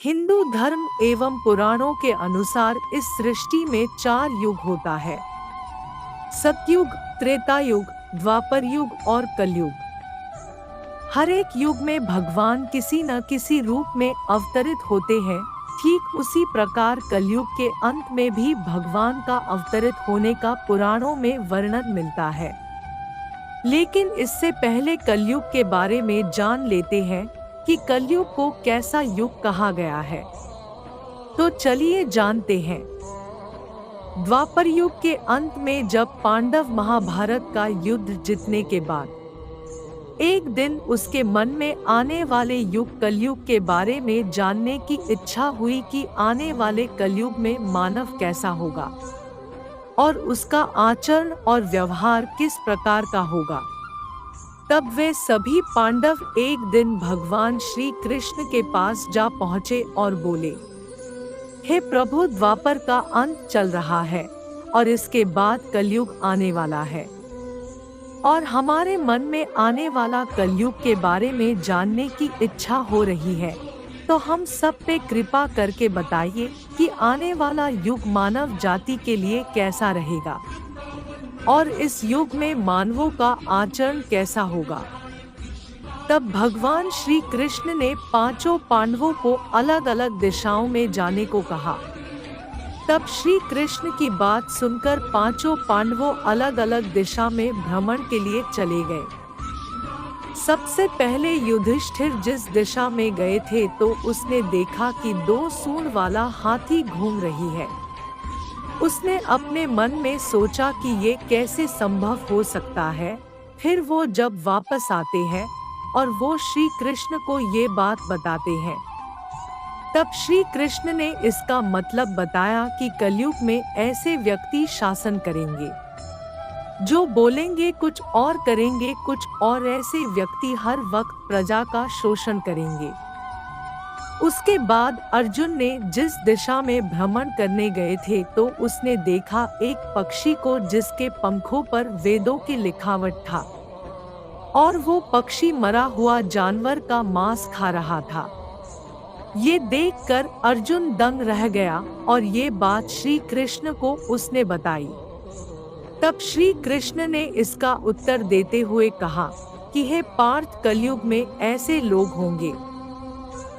हिंदू धर्म एवं पुराणों के अनुसार इस सृष्टि में 4 युग होता है। सतयुग, त्रेता युग, द्वापर युग और कलयुग। हर एक युग में भगवान किसी न किसी रूप में अवतरित होते हैं। ठीक उसी प्रकार कलयुग के अंत में भी भगवान का अवतरित होने का पुराणों में वर्णन मिलता है। लेकिन इससे पहले कलयुग के बारे में जान लेते हैं कि कलयुग को कैसा युग कहा गया है। तो चलिए जानते हैं। द्वापर युग के अंत में जब पांडव महाभारत का युद्ध जीतने के बाद एक दिन उसके मन में आने वाले युग कलयुग के बारे में जानने की इच्छा हुई कि आने वाले कलयुग में मानव कैसा होगा और उसका आचरण और व्यवहार किस प्रकार का होगा। तब वे सभी पांडव एक दिन भगवान श्री कृष्ण के पास जा पहुँचे और बोले, हे प्रभु, द्वापर का अंत चल रहा है और इसके बाद कलयुग आने वाला है और हमारे मन में आने वाला कलयुग के बारे में जानने की इच्छा हो रही है। तो हम सब पे कृपा करके बताइए कि आने वाला युग मानव जाति के लिए कैसा रहेगा और इस युग में मानवों का आचरण कैसा होगा। तब भगवान श्री कृष्ण ने पांचों पांडवों को अलग अलग दिशाओं में जाने को कहा। तब श्री कृष्ण की बात सुनकर पांचों पांडवों अलग अलग दिशा में भ्रमण के लिए चले गए। सबसे पहले युधिष्ठिर जिस दिशा में गए थे तो उसने देखा कि 2 सूंड वाला हाथी घूम रही है। उसने अपने मन में सोचा कि ये कैसे संभव हो सकता है। फिर वो जब वापस आते हैं और वो श्री कृष्ण को ये बात बताते हैं, तब श्री कृष्ण ने इसका मतलब बताया कि कलयुग में ऐसे व्यक्ति शासन करेंगे जो बोलेंगे कुछ और करेंगे कुछ और। ऐसे व्यक्ति हर वक्त प्रजा का शोषण करेंगे। उसके बाद अर्जुन ने जिस दिशा में भ्रमण करने गए थे तो उसने देखा एक पक्षी को जिसके पंखों पर वेदों की लिखावट था और वो पक्षी मरा हुआ जानवर का मांस खा रहा था। ये देखकर अर्जुन दंग रह गया और ये बात श्री कृष्ण को उसने बताई। तब श्री कृष्ण ने इसका उत्तर देते हुए कहा कि हे पार्थ, कलयुग में ऐसे लोग होंगे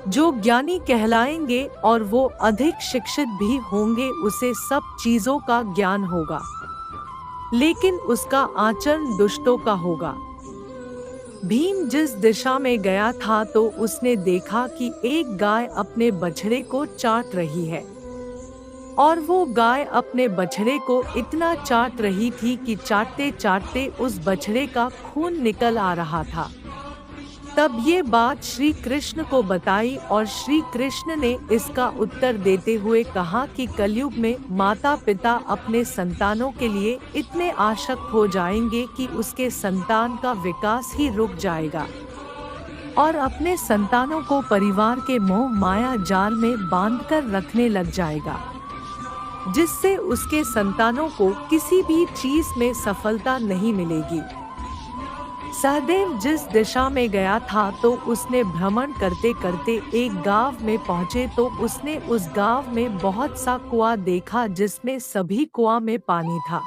जो ज्ञानी कहलाएंगे और वो अधिक शिक्षित भी होंगे। उसे सब चीजों का ज्ञान होगा लेकिन उसका आचरण दुष्टों का होगा। भीम जिस दिशा में गया था तो उसने देखा कि एक गाय अपने बछड़े को चाट रही है और वो गाय अपने बछड़े को इतना चाट रही थी कि चाटते चाटते उस बछड़े का खून निकल आ रहा था। तब ये बात श्री कृष्ण को बताई और श्री कृष्ण ने इसका उत्तर देते हुए कहा कि कलयुग में माता पिता अपने संतानों के लिए इतने आसक्त हो जाएंगे कि उसके संतान का विकास ही रुक जाएगा और अपने संतानों को परिवार के मोह माया जाल में बांधकर रखने लग जाएगा, जिससे उसके संतानों को किसी भी चीज में सफलता नहीं मिलेगी। सहदेव जिस दिशा में गया था तो उसने भ्रमण करते करते एक गांव में पहुंचे तो उसने उस गांव में बहुत सा कुआं देखा जिसमें सभी कुआं में पानी था।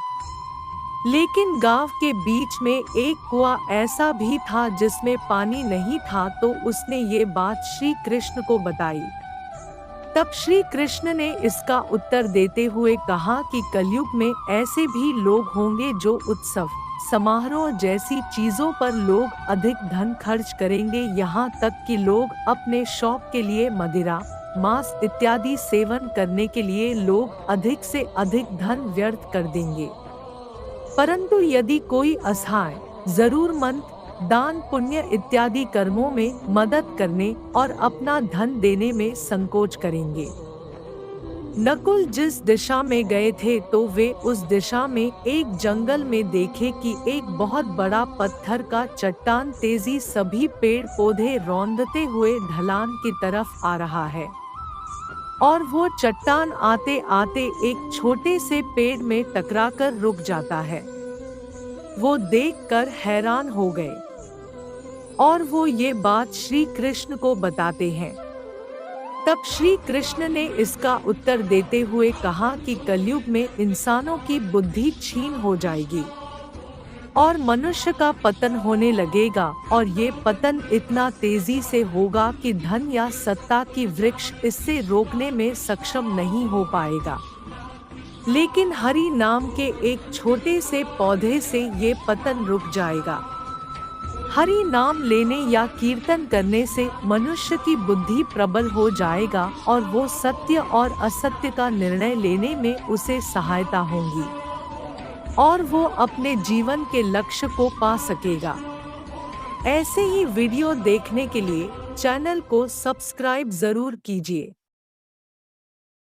लेकिन गांव के बीच में एक कुआं ऐसा भी था जिसमें पानी नहीं था। तो उसने ये बात श्री कृष्ण को बताई। तब श्री कृष्ण ने इसका उत्तर देते हुए कहा कि कलयुग में ऐसे भी लोग होंगे जो उत्सव समारोह जैसी चीजों पर लोग अधिक धन खर्च करेंगे। यहाँ तक कि लोग अपने शौक के लिए मदिरा, मांस इत्यादि सेवन करने के लिए लोग अधिक से अधिक धन व्यर्थ कर देंगे। परंतु यदि कोई असहाय, जरूरतमंद, दान पुण्य इत्यादि कर्मों में मदद करने और अपना धन देने में संकोच करेंगे। नकुल जिस दिशा में गए थे तो वे उस दिशा में एक जंगल में देखे कि एक बहुत बड़ा पत्थर का चट्टान तेजी सभी पेड़ पौधे रौंदते हुए ढलान की तरफ आ रहा है और वो चट्टान आते आते एक छोटे से पेड़ में टकराकर रुक जाता है। वो देखकर हैरान हो गए और वो ये बात श्री कृष्ण को बताते हैं। तब श्री कृष्ण ने इसका उत्तर देते हुए कहा कि कलयुग में इंसानों की बुद्धि क्षीण हो जाएगी और मनुष्य का पतन होने लगेगा, और ये पतन इतना तेजी से होगा कि धन या सत्ता की वृक्ष इससे रोकने में सक्षम नहीं हो पाएगा। लेकिन हरि नाम के एक छोटे से पौधे से ये पतन रुक जाएगा। हरि नाम लेने या कीर्तन करने से मनुष्य की बुद्धि प्रबल हो जाएगा और वो सत्य और असत्य का निर्णय लेने में उसे सहायता होगी और वो अपने जीवन के लक्ष्य को पा सकेगा। ऐसे ही वीडियो देखने के लिए चैनल को सब्सक्राइब जरूर कीजिए।